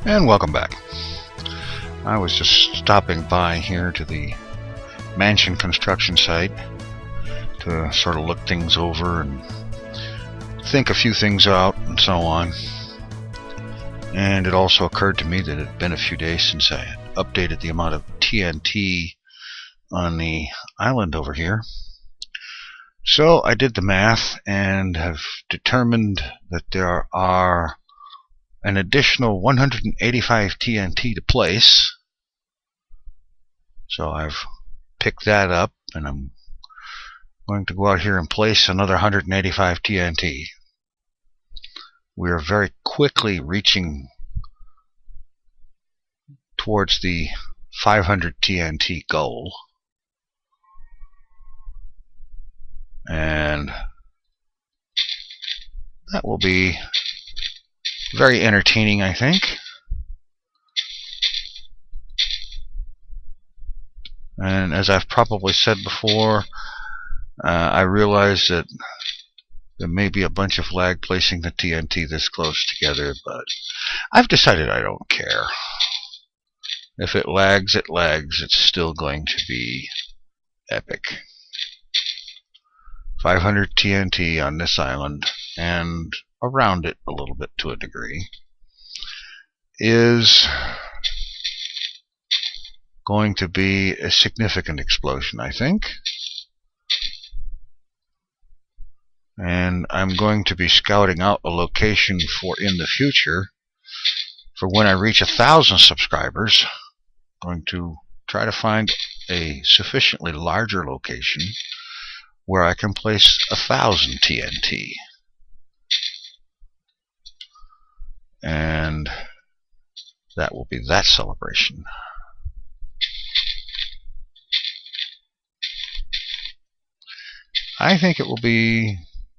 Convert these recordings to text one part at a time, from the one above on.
And welcome back. I was just stopping by here to the mansion construction site to sort of look things over and think a few things out and so on. And it also occurred to me that it had been a few days since I had updated the amount of TNT on the island over here. So I did the math and have determined that there are an additional 185 TNT to place. So I've picked that up and I'm going to go out here and place another 185 TNT. We are very quickly reaching towards the 500 TNT goal. And that will be very entertaining, I think. And as I've probably said before, I realize that there may be a bunch of lag placing the TNT this close together, but I've decided I don't care. If it lags, it lags. It's still going to be epic. 500 TNT on this island and around it a little bit to a degree is going to be a significant explosion, I think. And I'm going to be scouting out a location for in the future for when I reach 1,000 subscribers. I'm going to try to find a sufficiently larger location where I can place 1,000 TNT. And that will be that celebration. I think it will be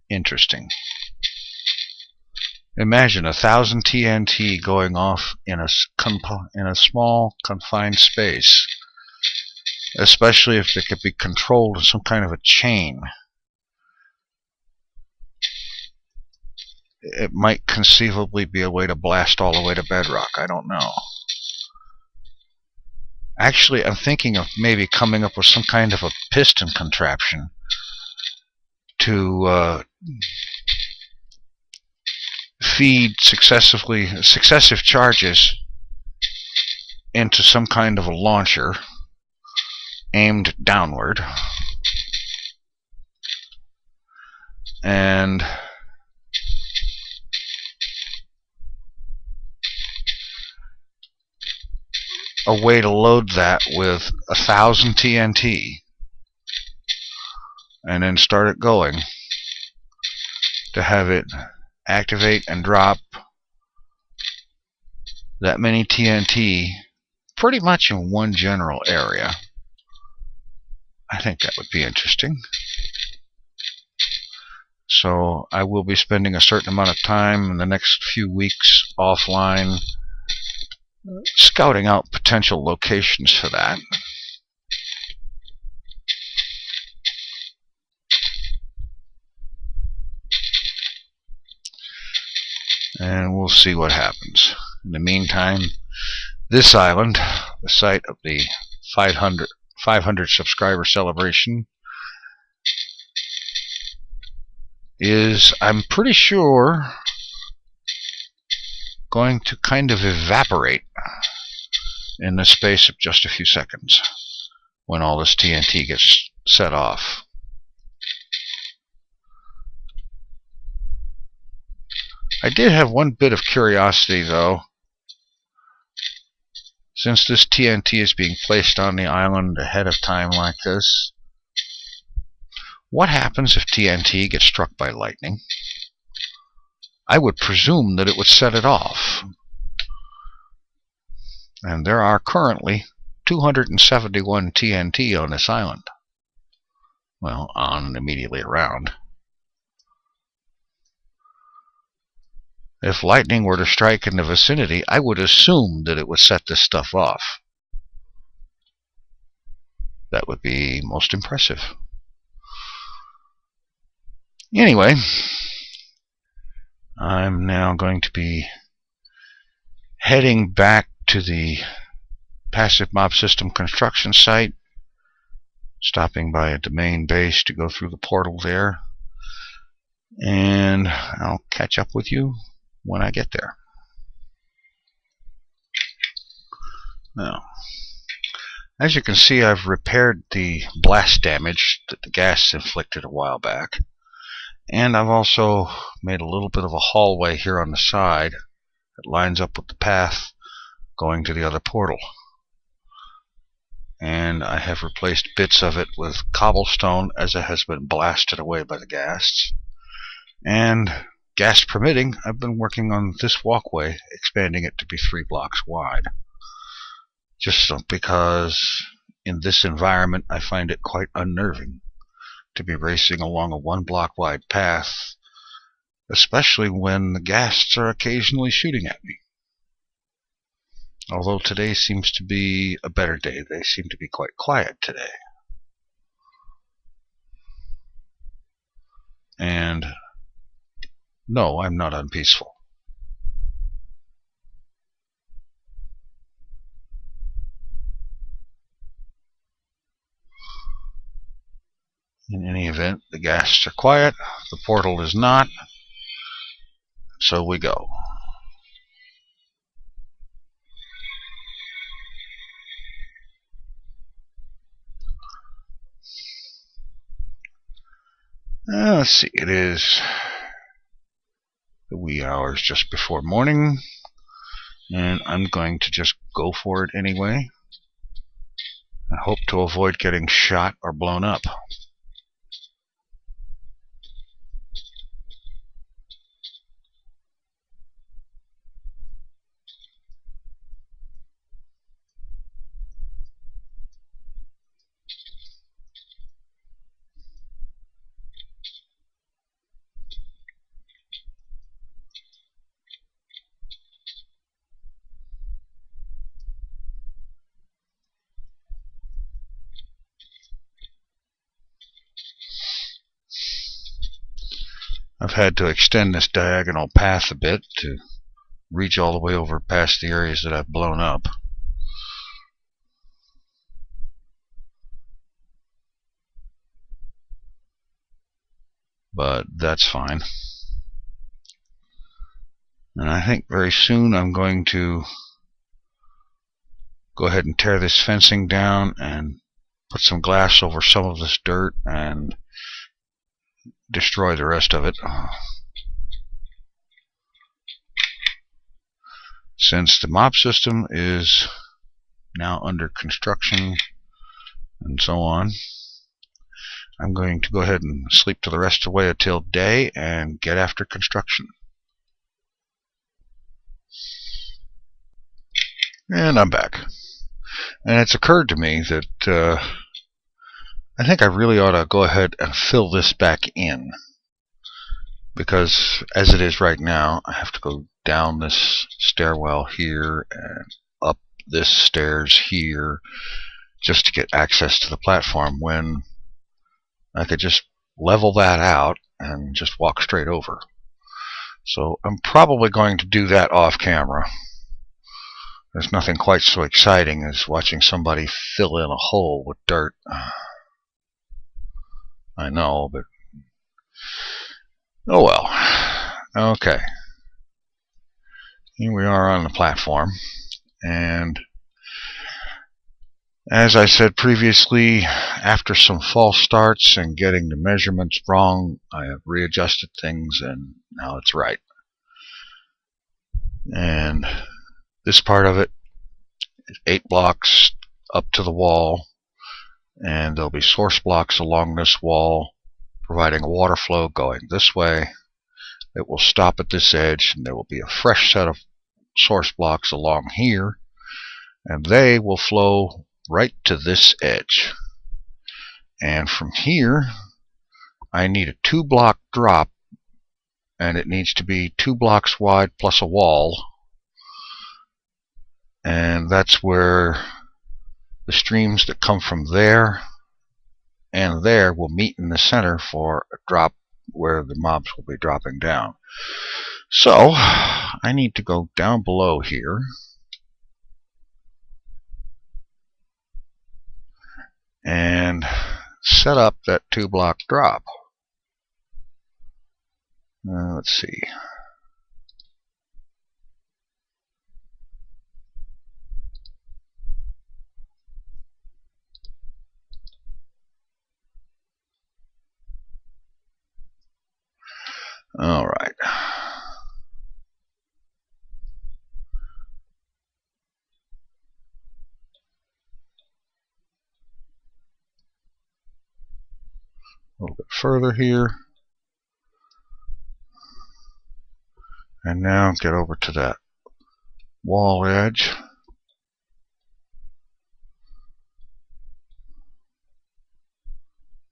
interesting. Imagine 1,000 TNT going off in a small confined space, especially if it could be controlled in some kind of a chain. It might conceivably be a way to blast all the way to bedrock. I don't know. Actually, I'm thinking of maybe coming up with some kind of a piston contraption to feed successive charges into some kind of a launcher aimed downward, and a way to load that with 1,000 TNT and then start it going, to have it activate and drop that many TNT pretty much in one general area. I think that would be interesting. So I will be spending a certain amount of time in the next few weeks offline scouting out potential locations for that. And we'll see what happens. In the meantime, this island, the site of the 500 subscriber celebration, is, I'm pretty sure, going to kind of evaporate in the space of just a few seconds when all this TNT gets set off. I did have one bit of curiosity, though. Since this TNT is being placed on the island ahead of time like this, what happens if TNT gets struck by lightning? I would presume that it would set it off. And there are currently 271 TNT on this island. Well, on and immediately around. If lightning were to strike in the vicinity, I would assume that it would set this stuff off. That would be most impressive. Anyway, I'm now going to be heading back to the passive mob system construction site, stopping by a domain base to go through the portal there, and I'll catch up with you when I get there. Now, as you can see, I've repaired the blast damage that the gas inflicted a while back, and I've also made a little bit of a hallway here on the side that lines up with the path going to the other portal. And I have replaced bits of it with cobblestone as it has been blasted away by the gas. And gas permitting, I've been working on this walkway, expanding it to be 3 blocks wide. Just because in this environment I find it quite unnerving to be racing along a 1 block wide path, especially when the ghasts are occasionally shooting at me. Although today seems to be a better day. They seem to be quite quiet today. And no, I'm not unpeaceful. In any event, the ghasts are quiet, the portal is not, so we go. Let's see, it is the wee hours just before morning, and I'm going to just go for it anyway. I hope to avoid getting shot or blown up. I've had to extend this diagonal path a bit to reach all the way over past the areas that I've blown up. But that's fine. And I think very soon I'm going to go ahead and tear this fencing down and put some glass over some of this dirt and destroy the rest of it. Since the mob system is now under construction and so on, I'm going to go ahead and sleep to the rest of the way until day and get after construction. And I'm back. And it's occurred to me that I think I really ought to go ahead and fill this back in, because as it is right now, I have to go down this stairwell here and up this stairs here just to get access to the platform, when I could just level that out and just walk straight over. So I'm probably going to do that off camera. There's nothing quite so exciting as watching somebody fill in a hole with dirt. I know, but oh well. Okay. Here we are on the platform, and as I said previously, after some false starts and getting the measurements wrong, I have readjusted things and now it's right. And this part of it is 8 blocks up to the wall, and there'll be source blocks along this wall providing a water flow going this way. It will stop at this edge, and there will be a fresh set of source blocks along here, and they will flow right to this edge. And from here I need a 2-block drop, and it needs to be 2 blocks wide plus a wall, and that's where the streams that come from there and there will meet in the center for a drop where the mobs will be dropping down. So I need to go down below here and set up that 2-block drop. Let's see. All right. A little bit further here. And now get over to that wall edge.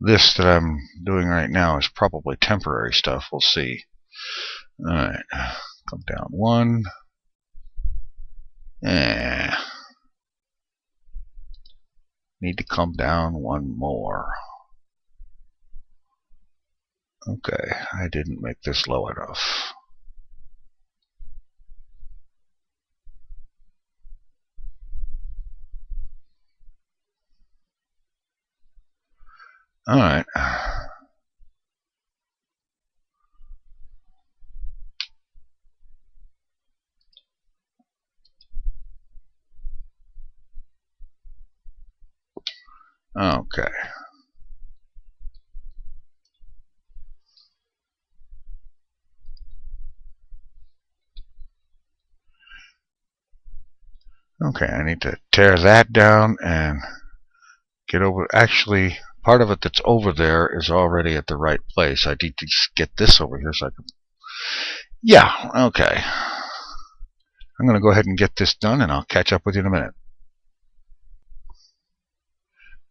This that I'm doing right now is probably temporary stuff. We'll see. Alright. Come down 1. Need to come down 1 more. Okay, I didn't make this low enough. Alright. Okay. Okay, I need to tear that down and get over. Actually, part of it that's over there is already at the right place. I need to get this over here so I can. Yeah, okay. I'm going to go ahead and get this done, and I'll catch up with you in a minute.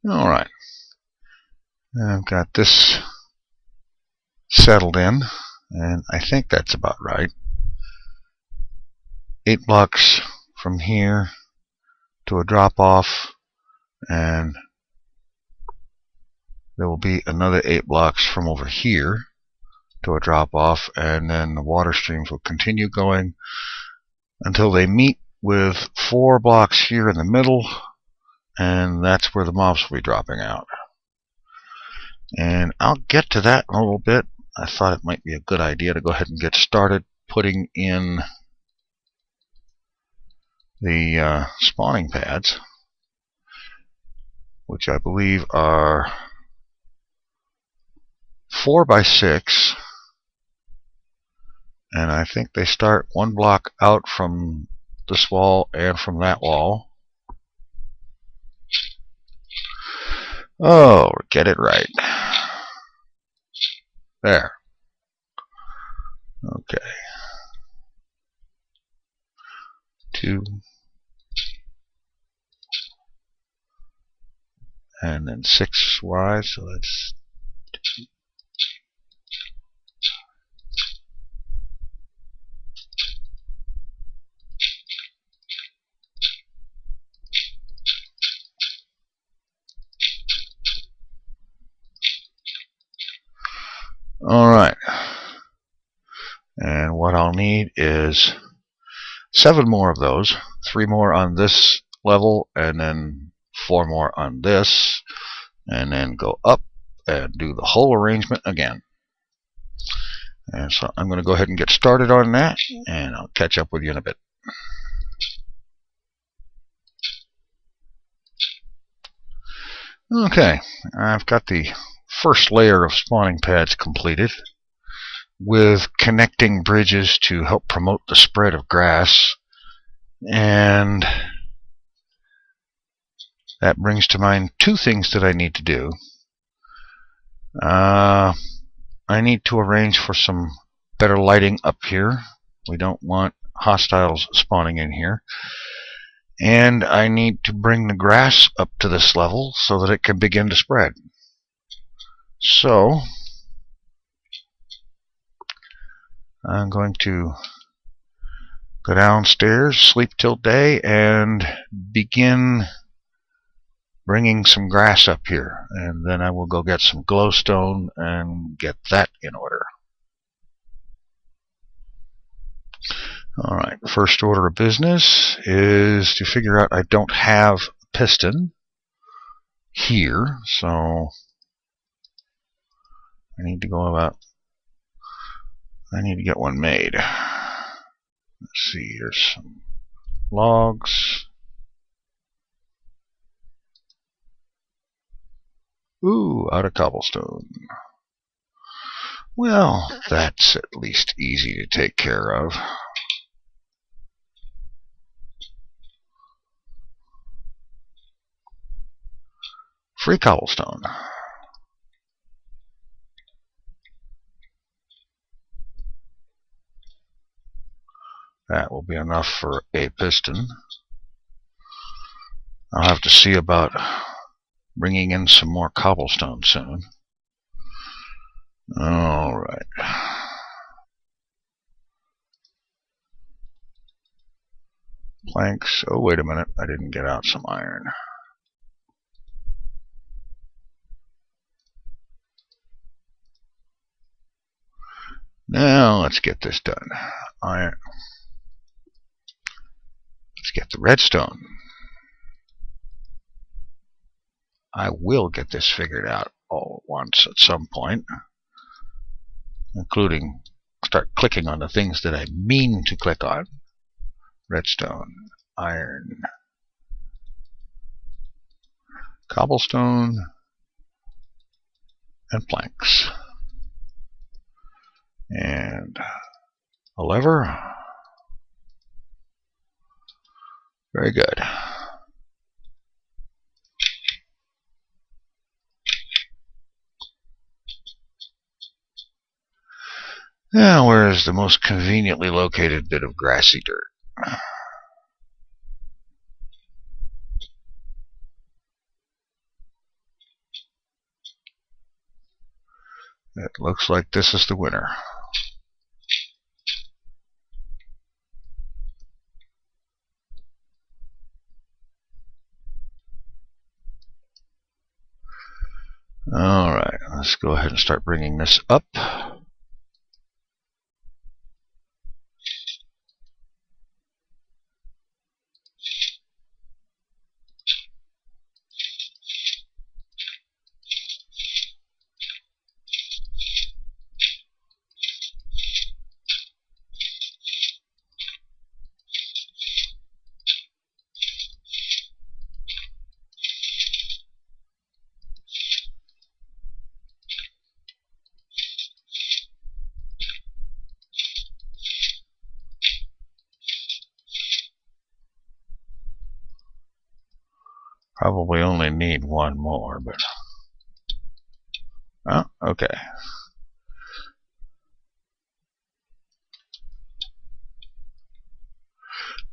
Alright. I've got this settled in, and I think that's about right. 8 blocks from here to a drop off, and there will be another 8 blocks from over here to a drop off, and then the water streams will continue going until they meet with 4 blocks here in the middle, and that's where the mobs will be dropping out. And I'll get to that in a little bit. I thought it might be a good idea to go ahead and get started putting in the spawning pads, which I believe are 4 by 6, and I think they start 1 block out from this wall and from that wall. Oh, get it right. There. Okay. 2. And then 6 wide, so that's 2. Alright. And what I'll need is 7 more of those. 3 more on this level, and then 4 more on this, and then go up and do the whole arrangement again. And so I'm going to go ahead and get started on that, and I'll catch up with you in a bit. Okay, I've got the first layer of spawning pads completed, with connecting bridges to help promote the spread of grass. And that brings to mind 2 things that I need to do. I need to arrange for some better lighting up here. We don't want hostiles spawning in here. And I need to bring the grass up to this level so that it can begin to spread. So I'm going to go downstairs, sleep till day, and begin bringing some grass up here, and then I will go get some glowstone and get that in order. Alright, first order of business is to figure out I don't have a piston here, so I need to get one made. Let's see, here's some logs. Ooh, out of cobblestone. Well, that's at least easy to take care of. Free cobblestone. That will be enough for a piston. I'll have to see about bringing in some more cobblestone soon. Alright. Planks. Oh, wait a minute. I didn't get out some iron. Now, let's get this done. Iron. Let's get the redstone. I will get this figured out all at once at some point, including start clicking on the things that I mean to click on. Redstone, iron, cobblestone, and planks. And a lever. Very good. Now, where is the most conveniently located bit of grassy dirt? It looks like this is the winner. Alright, let's go ahead and start bringing this up. Probably only need one more, but... Oh, okay.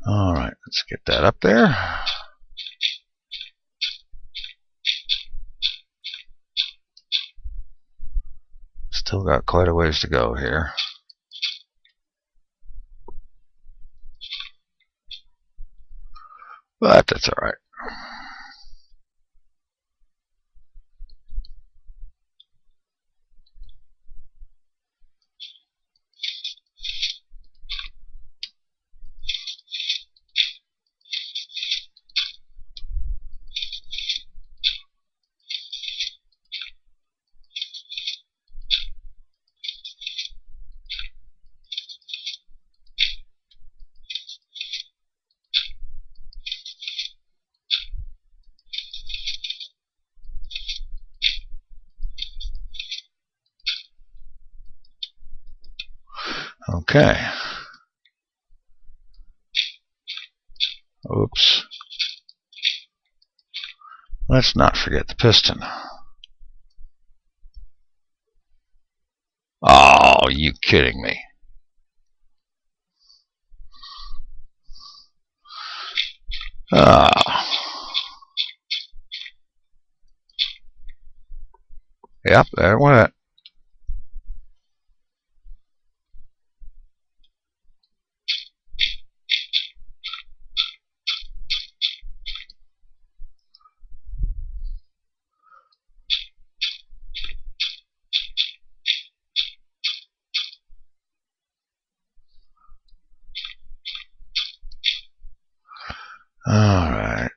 Alright, let's get that up there. Still got quite a ways to go here. But that's alright. Okay. Oops. Let's not forget the piston. Oh, you kidding me? Ah. Yep, there it went. Alright.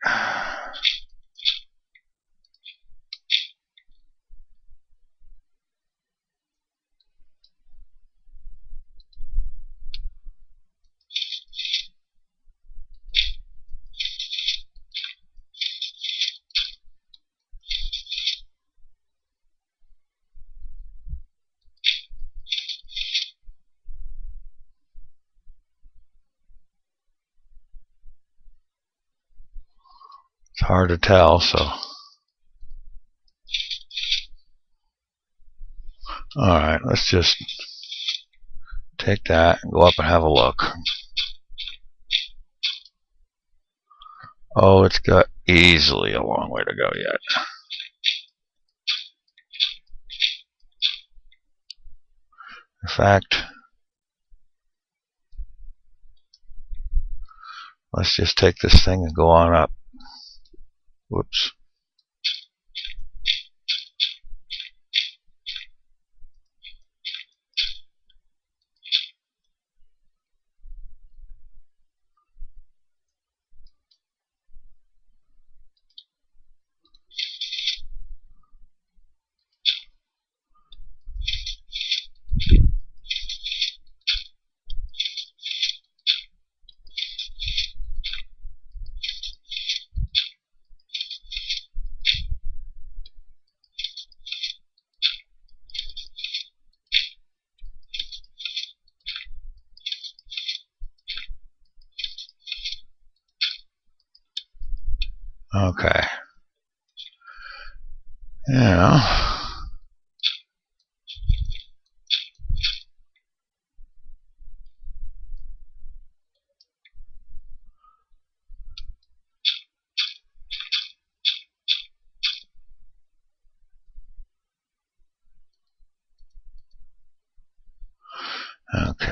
It's hard to tell, so. Alright, let's just take that and go up and have a look. Oh, it's got easily a long way to go yet. In fact, let's just take this thing and go on up. Whoops. Okay. Yeah. Okay.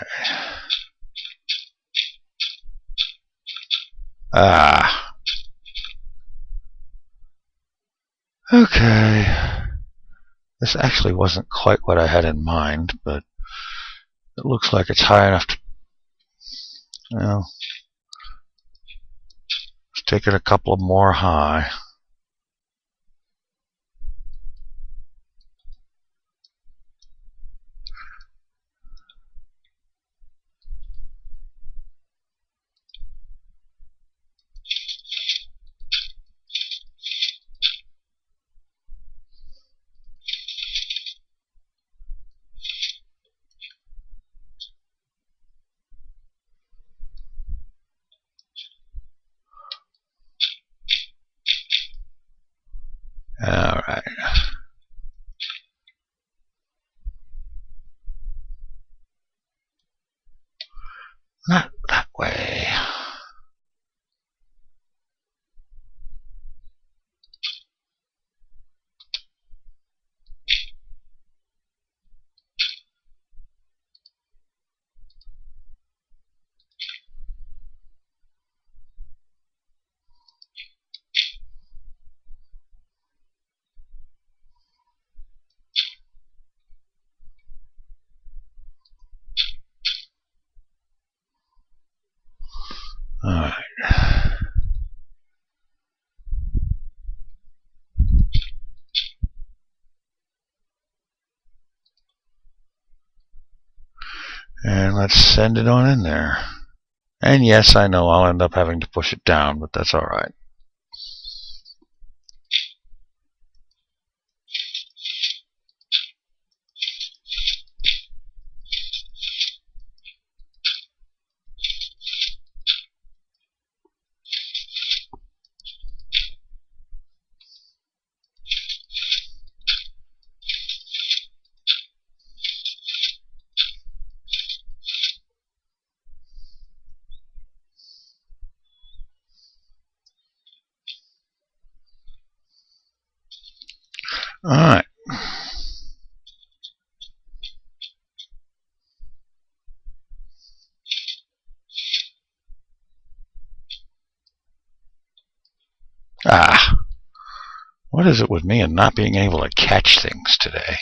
Ah. Okay. This actually wasn't quite what I had in mind, but it looks like it's high enough to, well, let's take it a couple more high. Alright. Not that way. Alright. And let's send it on in there. And yes, I know I'll end up having to push it down, but that's alright. Alright. Ah. What is it with me and not being able to catch things today?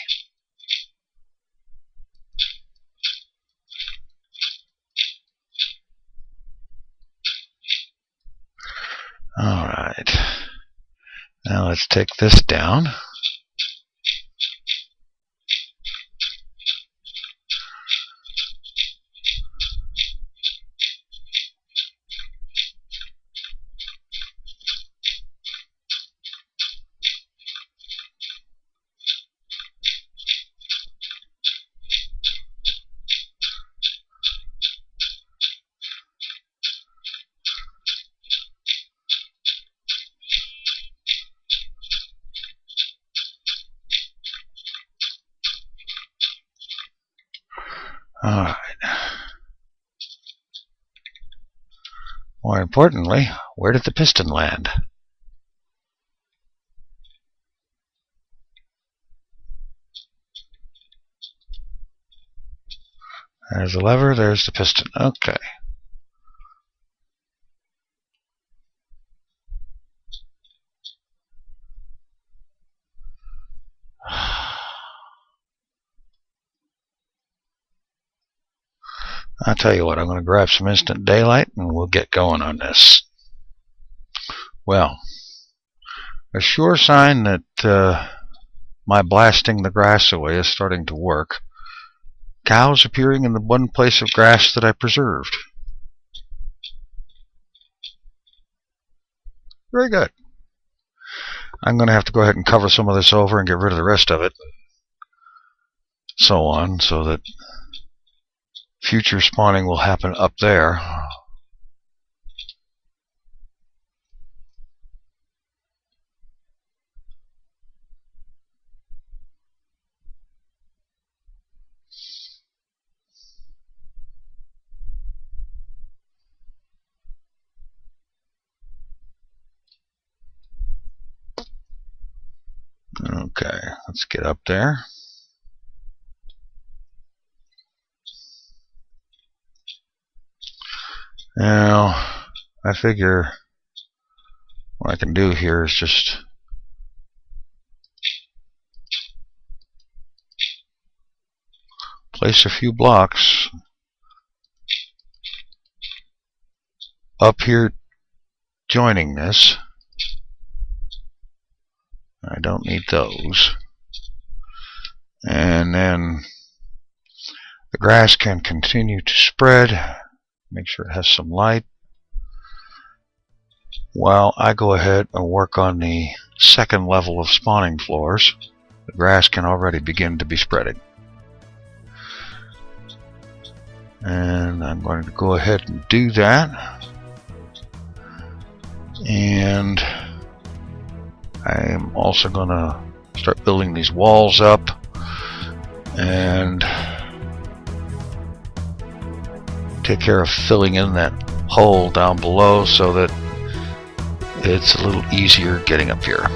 Alright. Now let's take this down. Alright. More importantly, where did the piston land? There's the lever, there's the piston. Okay. I'll tell you what, I'm going to grab some instant daylight and we'll get going on this. Well, a sure sign that my blasting the grass away is starting to work. Cows appearing in the one place of grass that I preserved. Very good. I'm going to have to go ahead and cover some of this over and get rid of the rest of it. So on, so that future spawning will happen up there. Okay, let's get up there. Now, I figure what I can do here is just place a few blocks up here joining this. I don't need those. And then the grass can continue to spread. Make sure it has some light while I go ahead and work on the second level of spawning floors. The grass can already begin to be spreading. And I'm going to go ahead and do that. And I am also going to start building these walls up and take care of filling in that hole down below so that it's a little easier getting up here.